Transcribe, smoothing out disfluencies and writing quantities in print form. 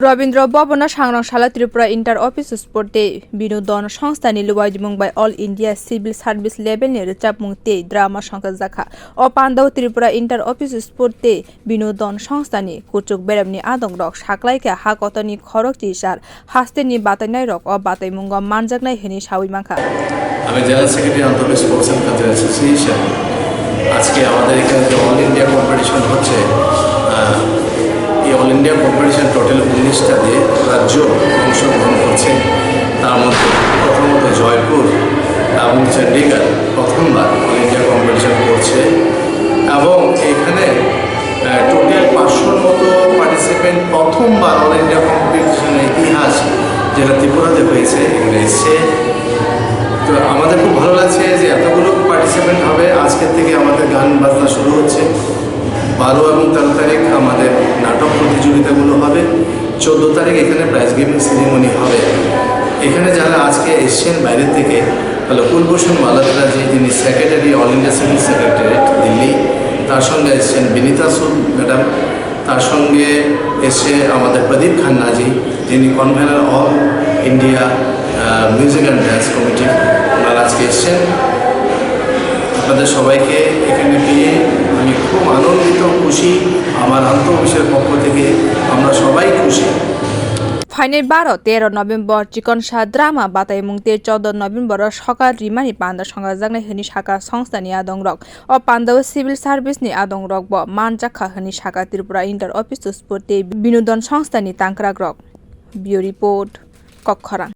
Rabindra Bhavana sangrong salo Tripura Inter Office Sports binodon songsthani luajimung by All India Civil Service Level ni rwchapmung drama songchajakha o panda Tripura Inter Office Sports binodon songsthani kuchuk beramni adong rok saklaike ha kotoni khorok tisar hasteni batainai rok o bataimung manjaknai hini sawi mangkha আমি general secretary আন্তর্জাতিক sports and culture association আজকে আমাদের এখানে যে all India competition হচ্ছে এই all India competition total 19টা দিয়ে রাজ্য অংশগ্রহণ করছে। তার মধ্যে প্রথমত জয়পুর এবং চণ্ডীগড় প্রথমবার অল ইন্ডিয়া কম্পিটিশন করছে এবং এখানে টোটাল 500-র মতো পার্টিসিপেন্ট প্রথমবার অল ইন্ডিয়া কম্পিটিশনের ইতিহাস যেটা ত্রিপুরাতে হয়েছে এখানে এসছে। তো আমাদের খুব ভালো লাগছে যে এতগুলো পার্টিসিপেন্ট হবে। আজকের থেকে আমাদের গান বাজনা শুরু হচ্ছে। 12 এবং 13 তারিখ আমাদের নাটক প্রতিযোগিতাগুলো হবে। 14 তারিখ এখানে প্রাইজ গিভিং সেরিমনি হবে। এখানে যারা আজকে এসছেন বাইরে থেকে হলো কুলভূষণ মালাত্রাজি, যিনি secretary all India civil secretariat Delhi, তার সঙ্গে এসছেন বিনীতা সুদ ম্যাডাম, তার সঙ্গে এসছে আমাদের প্রদীপ খান্নাজি, যিনি convener all India music and dance committee, ওনারা আজকে এসছেন। আপনাদের সবাইকে এখানে পেয়ে আমি খুব আনন্দিত, খুশি। আমার আন্তঃঅফিসের পক্ষ থেকে আমরা সবাই খুশি। ফাইনাল 12-13 নভেম্বর চিকনসা ড্রামা বাতাইমুং 14 নভেম্বর সকাল রিমানি পান্ডা সংজাjaknai hini saka songsthani adong rok o panda civil service ni adong rok bo manjakha hini saka Tripura Inter Office Sports binodon songsthani tangkrak rok. Bureau report Kokkhara।